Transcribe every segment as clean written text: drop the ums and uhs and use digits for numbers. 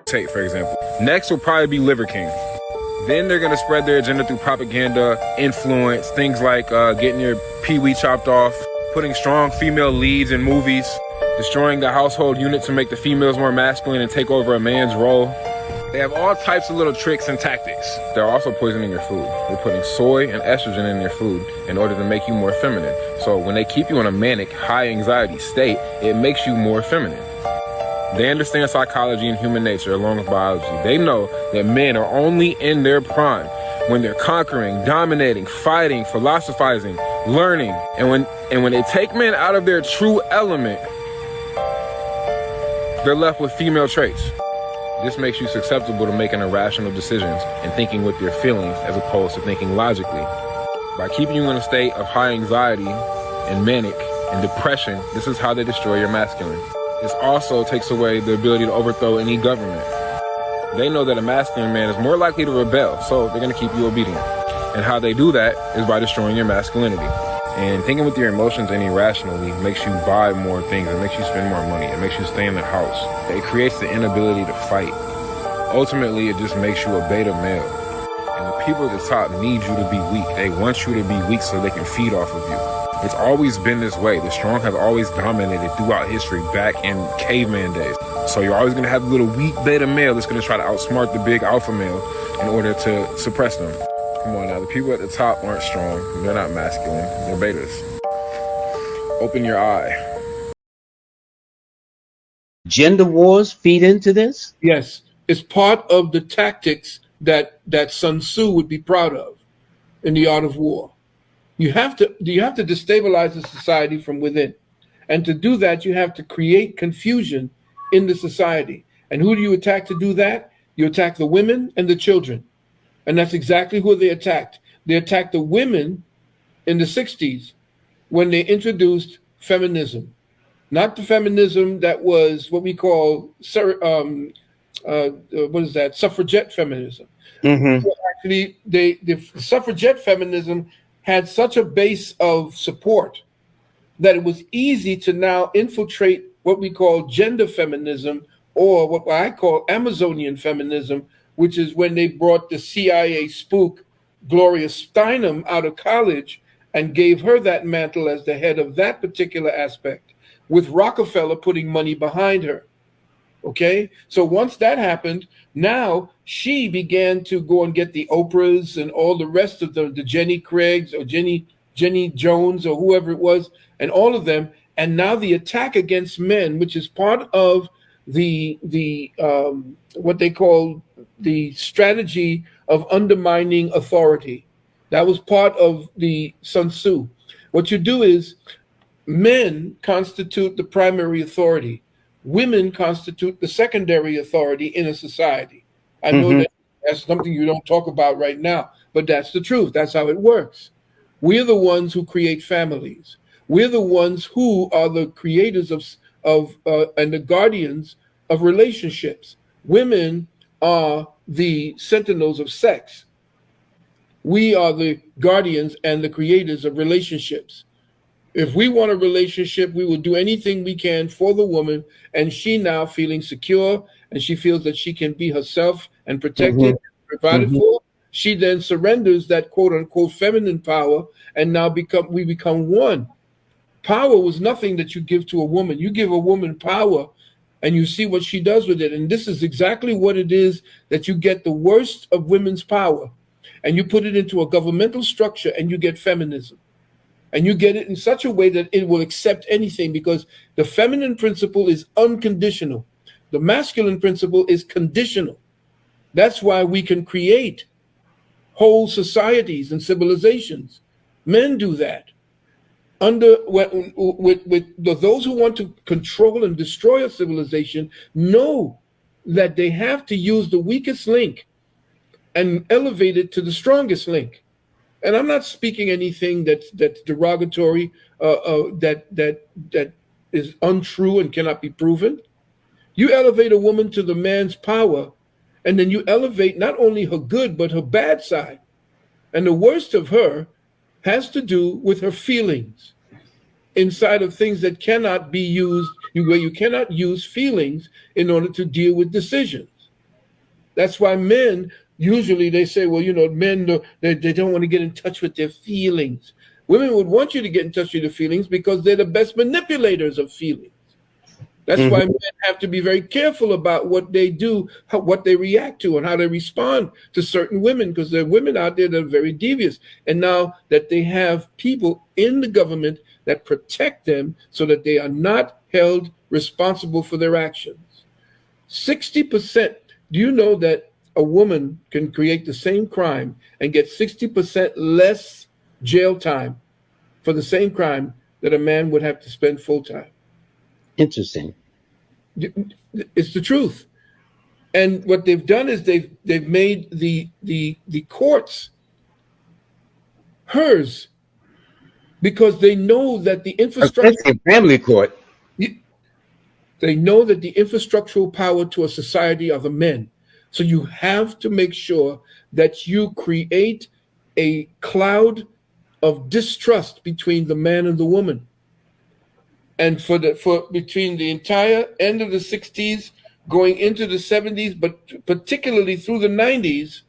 Tate, for example. Next will probably be Liver King. Then they're going to spread their agenda through propaganda, influence, things like getting your pee-wee chopped off, putting strong female leads in movies, destroying the household unit to make the females more masculine and take over a man's role. They have all types of little tricks and tactics. They're also poisoning your food. They're putting soy and estrogen in your food in order to make you more feminine. So when they keep you in a manic, high anxiety state, it makes you more feminine. They understand psychology and human nature along with biology. They know that men are only in their prime when they're conquering, dominating, fighting, philosophizing, learning. And when they take men out of their true element, they're left with female traits. This makes you susceptible to making irrational decisions and thinking with your feelings as opposed to thinking logically. By keeping you in a state of high anxiety and manic and depression, this is how they destroy your masculine. This also takes away the ability to overthrow any government. They know that a masculine man is more likely to rebel, so they're going to keep you obedient. And how they do that is by destroying your masculinity. And thinking with your emotions and irrationally makes you buy more things. It makes you spend more money. It makes you stay in the house. It creates the inability to fight. Ultimately, it just makes you a beta male. And the people at the top need you to be weak. They want you to be weak so they can feed off of you. It's always been this way. The strong have always dominated throughout history back in caveman days. So you're always going to have a little weak beta male that's going to try to outsmart the big alpha male in order to suppress them. Come on now, the people at the top aren't strong. They're not masculine. They're betas. Open your eye. Gender wars feed into this? Yes, it's part of the tactics that Sun Tzu would be proud of in the art of war. You have to destabilize the society from within. And to do that, you have to create confusion in the society. And who do you attack to do that? You attack the women and the children. And that's exactly who they attacked. They attacked the women in the 60s when they introduced feminism. Not the feminism that was what we call, suffragette feminism. Mm-hmm. So actually, the suffragette feminism had such a base of support that it was easy to now infiltrate what we call gender feminism, or what I call Amazonian feminism, which is when they brought the CIA spook Gloria Steinem out of college and gave her that mantle as the head of that particular aspect, with Rockefeller putting money behind her. Okay, so once that happened, now she began to go and get the Oprahs and all the rest of the Jenny Craigs or Jenny Jones or whoever it was, and all of them. And now the attack against men, which is part of the what they call the strategy of undermining authority. That was part of the Sun Tzu. What you do is men constitute the primary authority. Women constitute the secondary authority in a society. I know that that's something you don't talk about right now, but that's the truth. That's how it works. We're the ones who create families. We're the ones who are the creators of and the guardians of relationships. Women are the sentinels of sex. We are the guardians and the creators of relationships. If we want a relationship, we will do anything we can for the woman, and she now feeling secure, and she feels that she can be herself and protected, provided for. She then surrenders that quote unquote feminine power, and now we become one. Power was nothing that you give to a woman. You give a woman power, and you see what she does with it. And this is exactly what it is, that you get the worst of women's power, and you put it into a governmental structure, and you get feminism. And you get it in such a way that it will accept anything, because the feminine principle is unconditional. The masculine principle is conditional. That's why we can create whole societies and civilizations. Men do that. With those who want to control and destroy a civilization know that they have to use the weakest link and elevate it to the strongest link. And I'm not speaking anything that's derogatory, that is untrue and cannot be proven. You elevate a woman to the man's power, and then you elevate not only her good, but her bad side. And the worst of her has to do with her feelings inside of things that cannot be used, where you cannot use feelings in order to deal with decisions. That's why men usually they say, well, men they don't want to get in touch with their feelings. Women would want you to get in touch with your feelings because they're the best manipulators of feelings. That's why men have to be very careful about what they do, what they react to, and how they respond to certain women, because there are women out there that are very devious. And now that they have people in the government that protect them so that they are not held responsible for their actions. 60%. Do you know that a woman can create the same crime and get 60% less jail time for the same crime that a man would have to spend full time? Interesting. It's the truth. And what they've done is they've made the courts hers, because they know that the infrastructure, Especially family court. they know that the infrastructural power to a society are the men. So you have to make sure that you create a cloud of distrust between the man and the woman. And for between the entire end of the 60s going into the 70s, but particularly through the 90s,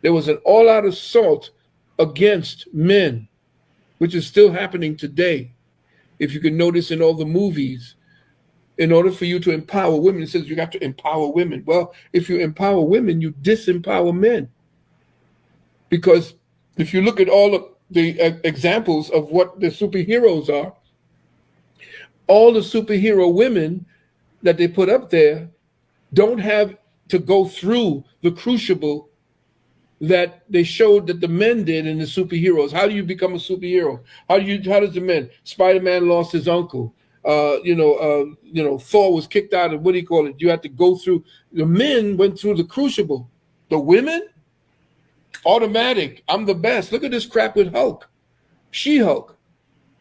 there was an all-out assault against men, which is still happening today. If you can notice in all the movies, in order for you to empower women, it says you have to empower women. Well, if you empower women, you disempower men. Because if you look at all of the examples of what the superheroes are, all the superhero women that they put up there don't have to go through the crucible that they showed that the men did in the superheroes. How do you become a superhero? How does the men? Spider-Man lost his uncle. Thor was kicked out of, what do you call it? You had to go through. The men went through the crucible. The women, automatic. I'm the best. Look at this crap with Hulk. She-Hulk.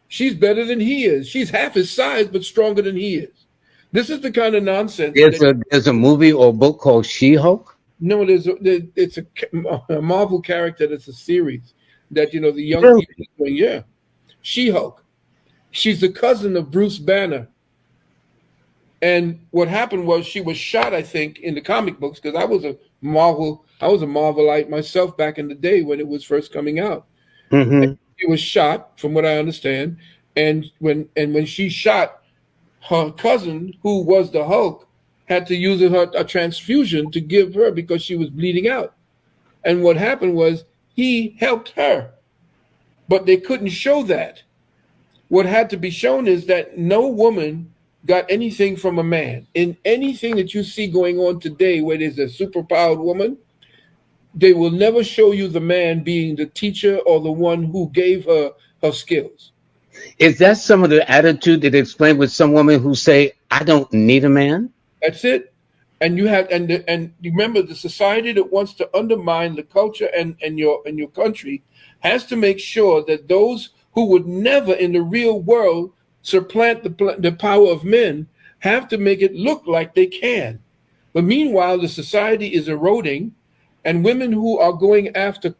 She's better than he is. She's half his size, but stronger than he is. This is the kind of nonsense. There's a movie or book called She-Hulk? No, it's a Marvel character that's a series that, the young Really? people are doing. Yeah. She-Hulk. She's the cousin of Bruce Banner. And what happened was she was shot, I think, in the comic books, because I was a Marvelite myself back in the day when it was first coming out. Mm-hmm. She was shot, from what I understand, and when she shot, her cousin, who was the Hulk, had to use a transfusion to give her because she was bleeding out. And what happened was he helped her, but they couldn't show that. What had to be shown is that no woman got anything from a man. In anything that you see going on today where there's a superpowered woman, they will never show you the man being the teacher or the one who gave her her skills. Is that some of the attitude that explained with some women who say, I don't need a man? That's it. And you have and remember, the society that wants to undermine the culture and your country has to make sure that those who would never in the real world supplant the power of men have to make it look like they can. But meanwhile, the society is eroding, and women who are going after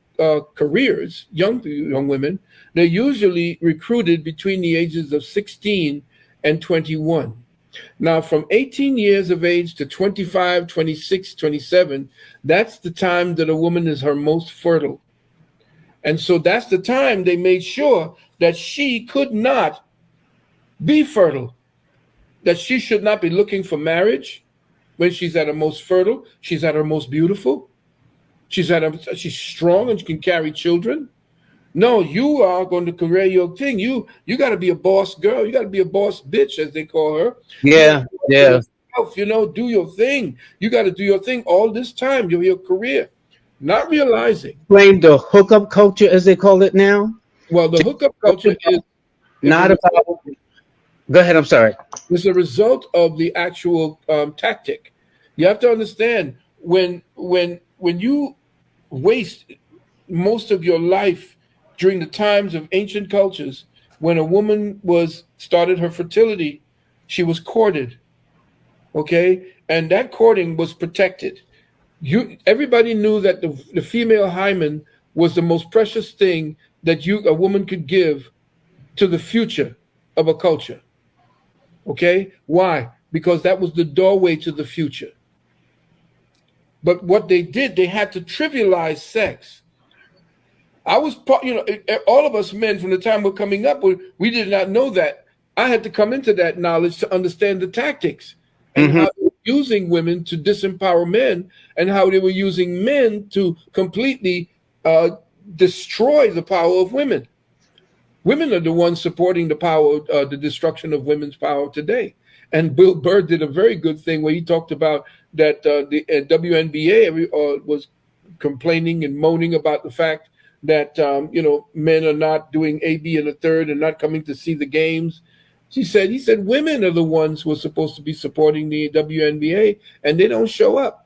careers, young women, they're usually recruited between the ages of 16 and 21. Now, from 18 years of age to 25, 26, 27, that's the time that a woman is her most fertile. And so that's the time they made sure that she could not be fertile, that she should not be looking for marriage when she's at her most fertile, she's at her most beautiful, she's strong and she can carry children. No, you are going to create your thing. You got to be a boss girl. You got to be a boss bitch, as they call her. Yeah. Yourself, do your thing. You got to do your thing all this time, your career, not realizing. Blame the hookup culture, as they call it now. Well, the hookup culture is Not about. Go ahead. I'm sorry. It's a result of the actual tactic. You have to understand when you waste most of your life during the times of ancient cultures, when a woman started her fertility, she was courted. Okay, and that courting was protected. Everybody knew that the female hymen was the most precious thing that a woman could give to the future of a culture. Okay, why? Because that was the doorway to the future. But what they did, they had to trivialize sex. I was, all of us men from the time we're coming up, we did not know that. I had to come into that knowledge to understand the tactics and how they were using women to disempower men, and how they were using men to completely destroy the power of women. Women are the ones supporting the power, the destruction of women's power today. And Bill Burr did a very good thing where he talked about that the WNBA was complaining and moaning about the fact that men are not doing A, B, and a third and not coming to see the games. He said women are the ones who are supposed to be supporting the WNBA, and they don't show up.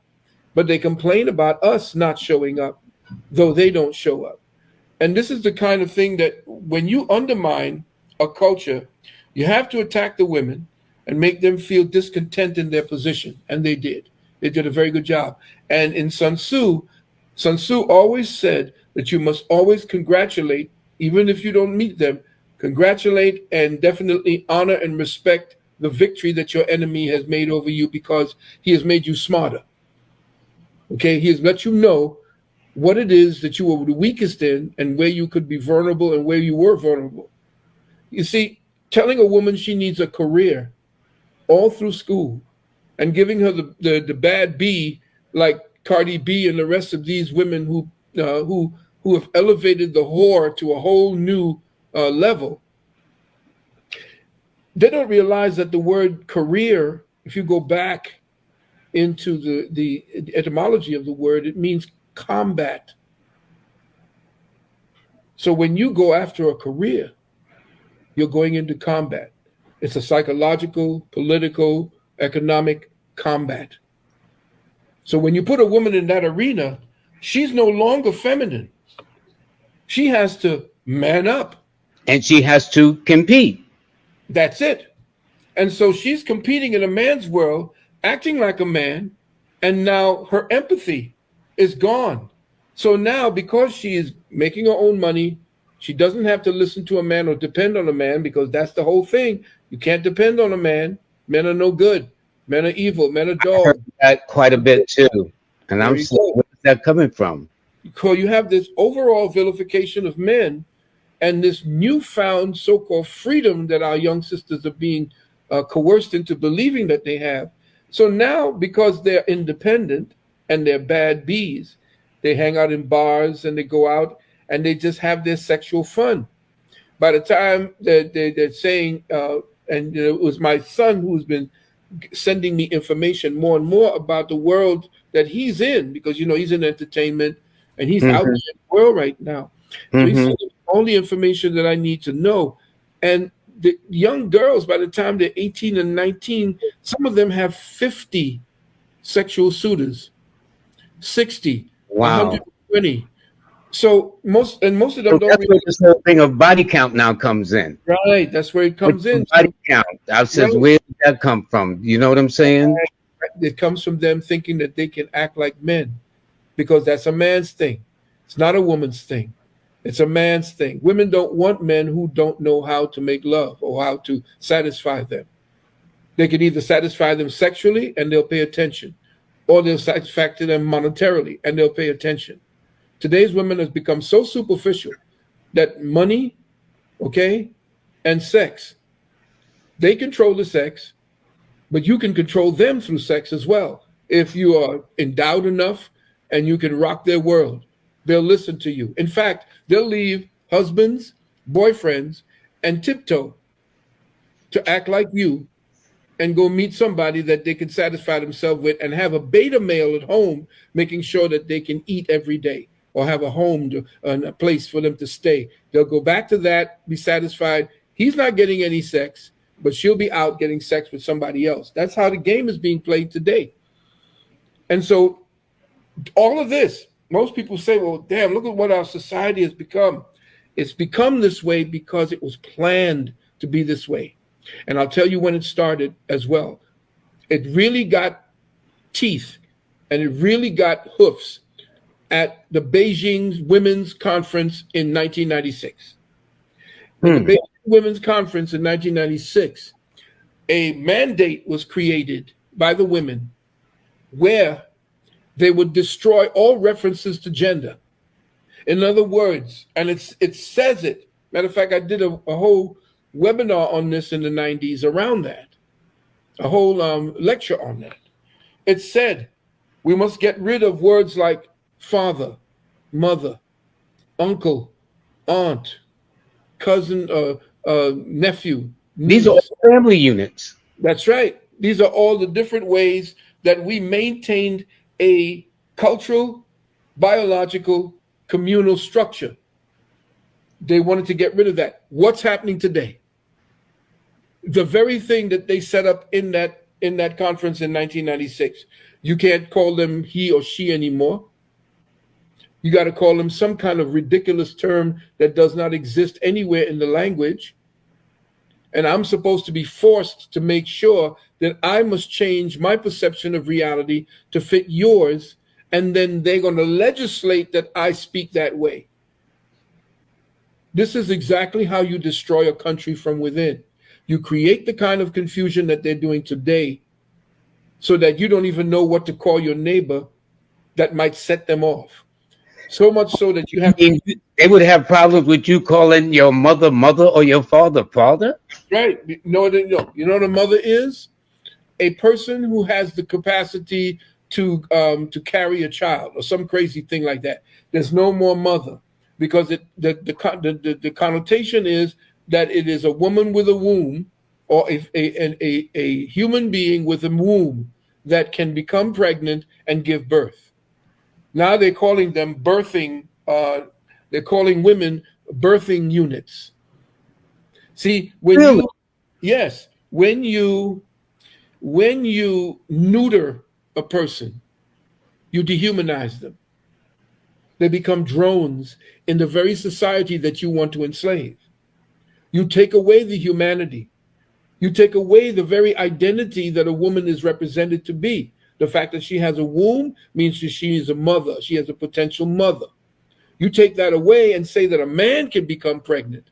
But they complain about us not showing up, though they don't show up. And this is the kind of thing that when you undermine a culture, you have to attack the women and make them feel discontent in their position. And they did. They did a very good job. And in Sun Tzu always said that you must always congratulate, even if you don't meet them, congratulate and definitely honor and respect the victory that your enemy has made over you, because he has made you smarter. Okay, he has let you know what it is that you were the weakest in and where you could be vulnerable and where you were vulnerable. You see, telling a woman she needs a career all through school and giving her the bad B, like Cardi B and the rest of these women who have elevated the whore to a whole new level. They don't realize that the word career, if you go back into the etymology of the word, it means combat. So when you go after a career, you're going into combat. It's a psychological, political, economic combat. So when you put a woman in that arena, she's no longer feminine. She has to man up. And she has to compete. That's it. And so she's competing in a man's world, acting like a man, and now her empathy is gone. So now, because she is making her own money, she doesn't have to listen to a man or depend on a man, because that's the whole thing. You can't depend on a man. Men are no good. Men are evil. Men are dogs. I heard that quite a bit too. And I'm saying, where's that coming from? Because you have this overall vilification of men and this newfound so-called freedom that our young sisters are being coerced into believing that they have. So now, because they're independent and they're bad bees, they hang out in bars and they go out and they just have their sexual fun. By the time they're saying, and it was my son who's been sending me information more and more about the world that he's in, because, he's in entertainment and he's out there in the world right now. So he's sending all the information that I need to know. And the young girls, by the time they're 18 and 19, some of them have 50 sexual suitors, 60, Wow. 120. So most of them don't. That's where this whole thing of body count now comes in. Right, that's where it comes in. Body count. I says, where did that come from? You know what I'm saying? It comes from them thinking that they can act like men, because that's a man's thing. It's not a woman's thing. It's a man's thing. Women don't want men who don't know how to make love or how to satisfy them. They can either satisfy them sexually and they'll pay attention, or they'll satisfy them monetarily and they'll pay attention. Today's women has become so superficial that money, and sex, they control the sex, but you can control them through sex as well. If you are endowed enough and you can rock their world, they'll listen to you. In fact, they'll leave husbands, boyfriends, and tiptoe to act like you and go meet somebody that they can satisfy themselves with and have a beta male at home, making sure that they can eat every day or have a home and a place for them to stay. They'll go back to that, be satisfied. He's not getting any sex, but she'll be out getting sex with somebody else. That's how the game is being played today. And so all of this, most people say, well, damn, look at what our society has become. It's become this way because it was planned to be this way. And I'll tell you when it started as well. It really got teeth and it really got hoofs at the Beijing Women's Conference in 1996. At the Beijing Women's Conference in 1996, a mandate was created by the women where They would destroy all references to gender. In other words, and it says it. Matter of fact, I did a whole webinar on this in the 90s around that, a whole lecture on that. It said we must get rid of words like father, mother, uncle, aunt, cousin, nephew, These are niece. all family units. That's right. These are all the different ways that we maintained a cultural, biological, communal structure. They wanted to get rid of that. What's happening today? The very thing that they set up in that conference in 1996. You can't call them he or she anymore. You got to call them some kind of ridiculous term that does not exist anywhere in the language. And I'm supposed to be forced to make sure that I must change my perception of reality to fit yours. And then they're going to legislate that I speak that way. This is exactly how you destroy a country from within. You create the kind of confusion that they're doing today so that you don't even know what to call your neighbor that might set them off. So much so that you have to. They would have problems with you calling your mother mother or your father father? Right. No. You know what a mother is? A person who has the capacity to carry a child or some crazy thing like that. There's no more mother because the connotation is that it is a woman with a womb or a human being with a womb that can become pregnant and give birth. Now they're calling them birthing. They're calling women birthing units. See, when Really? when you neuter a person, you dehumanize them. They become drones in the very society that you want to enslave. You take away the humanity. You take away the very identity that a woman is represented to be. The fact that she has a womb means that she is a mother. She has a potential mother. You take that away and say that a man can become pregnant.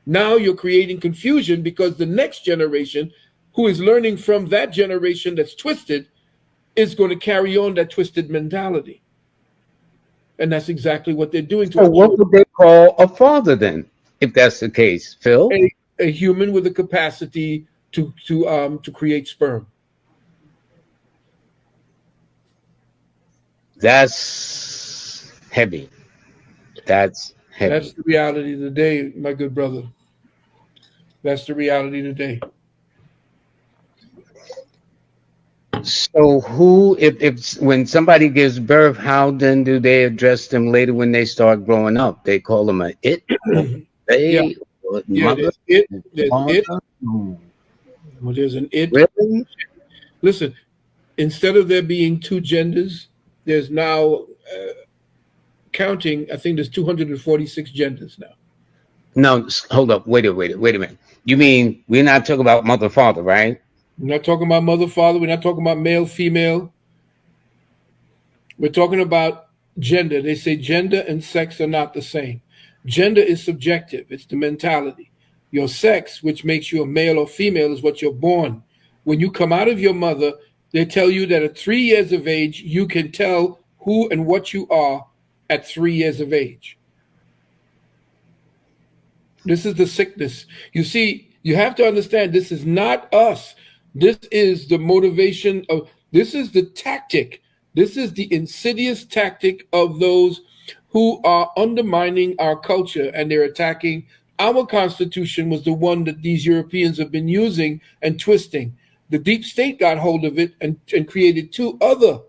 Now you're creating confusion because the next generation, who is learning from that generation that's twisted, is going to carry on that twisted mentality. And that's exactly what they're doing to So what would they call a father then, if that's the case, Phil? a human with the capacity to create sperm. That's heavy. That's heavy. That's the reality today, my good brother. That's the reality today. So who, if when somebody gives birth, how then do they address them later when they start growing up? They call them a it, or they, Yeah. or Yeah, mother, there's father? it. Well, there's an it. Really? Listen, instead of there being two genders, there's now counting. I think there's 246 genders now. No, hold up. Wait a minute. You mean we're not talking about mother, father, right? We're not talking about mother, father. We're not talking about male, female. We're talking about gender. They say gender and sex are not the same. Gender is subjective. It's the mentality. Your sex, which makes you a male or female, is what you're born. When you come out of your mother, they tell you that at 3 years of age, you can tell who and what you are at 3 years of age. This is the sickness. You see, you have to understand this is not us. This is the motivation of, this is the tactic. This is the insidious tactic of those who are undermining our culture, and they're attacking our Constitution was the one that these Europeans have been using and twisting. The deep state got hold of it and created two other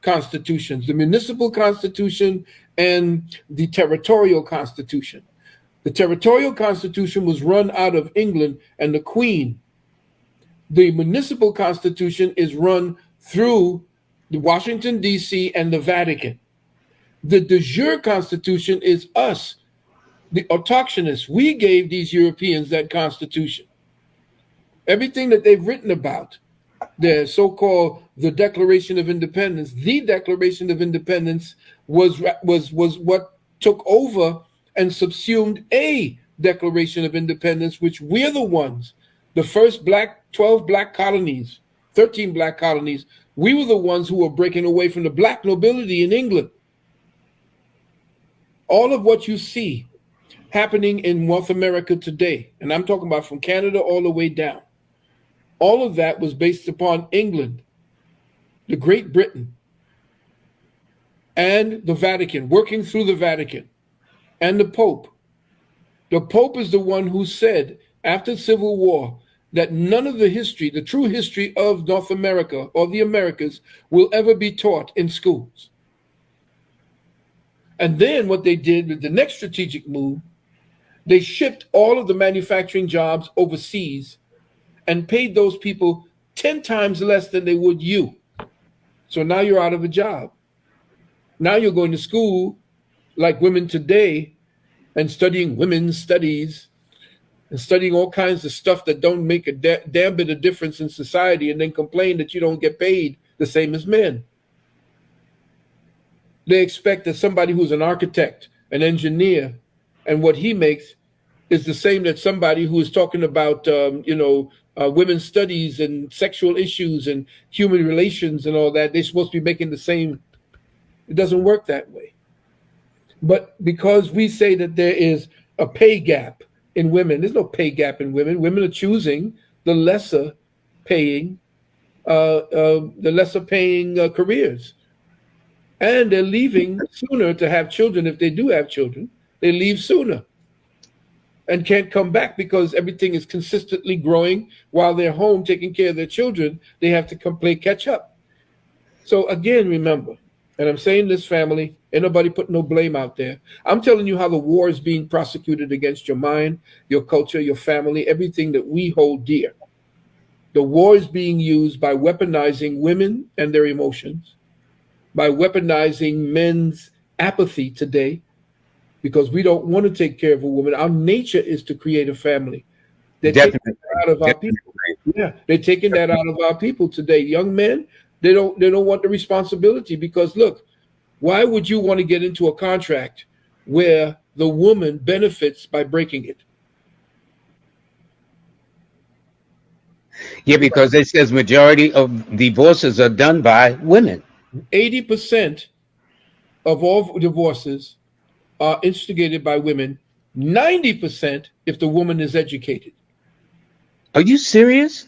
constitutions, the municipal constitution and the territorial constitution. The territorial constitution was run out of England and the Queen. The municipal constitution is run through the Washington, D.C. and the Vatican. The de jure constitution is us, the autochthonists. We gave these Europeans that constitution. Everything that they've written about, the so-called the Declaration of Independence, the Declaration of Independence was what took over and subsumed a Declaration of Independence, which we're the ones, the first 12 black colonies 13 black colonies. We were the ones who were breaking away from the black nobility in England. All of what you see happening in North America today, and I'm talking about from Canada all the way down, all of that was based upon England, the Great Britain, and the Vatican, working through the Vatican, and the Pope. The Pope is the one who said after the Civil War that none of the history, the true history of North America or the Americas, will ever be taught in schools. And then what they did with the next strategic move, they shipped all of the manufacturing jobs overseas and paid those people 10 times less than they would you. So now you're out of a job. Now you're going to school like women today and studying women's studies and studying all kinds of stuff that don't make a damn bit of difference in society, and then complain that you don't get paid the same as men. They expect that somebody who's an architect, an engineer, and what he makes is the same that somebody who is talking about, women's studies and sexual issues and human relations and all that. They're supposed to be making the same. It doesn't work that way. But because we say that there is a pay gap in women, there's no pay gap in women. Women are choosing the lesser paying careers. And they're leaving sooner to have children. If they do have children, they leave sooner and can't come back because everything is consistently growing while they're home taking care of their children. They have to play catch up. So again, remember, and I'm saying this, family, ain't nobody put no blame out there. I'm telling you how the war is being prosecuted against your mind, your culture, your family, everything that we hold dear. The war is being used by weaponizing women and their emotions, by weaponizing men's apathy today, because we don't want to take care of a woman. Our nature is to create a family. They're taking that out of our people. Yeah, they're taking that out of our people today. Young men, they don't want the responsibility, because look, why would you want to get into a contract where the woman benefits by breaking it? Yeah, because it says majority of divorces are done by women. 80% of all divorces are instigated by women. 90% if the woman is educated. Are you serious?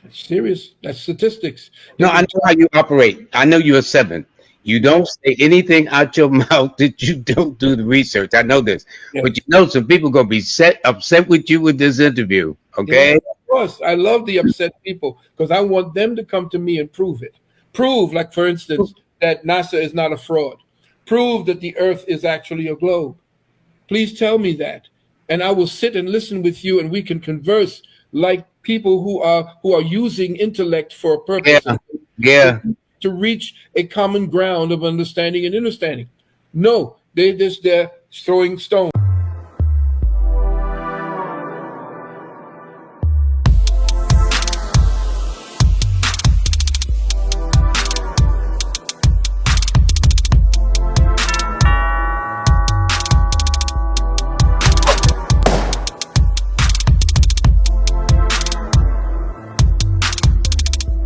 That's serious. That's statistics. No, I know how you operate. I know you're a 7. You don't say anything out your mouth that you don't do the research. I know this. Yeah. But you know some people going to be upset with you with this interview, okay? Yeah, of course. I love the upset people because I want them to come to me and prove it. Prove, like, for instance, that NASA is not a fraud. Prove that the Earth is actually a globe. Please tell me that. And I will sit and listen with you, and we can converse like people who are using intellect for a purpose. Yeah. To reach a common ground of understanding and understanding. No, they're throwing stones.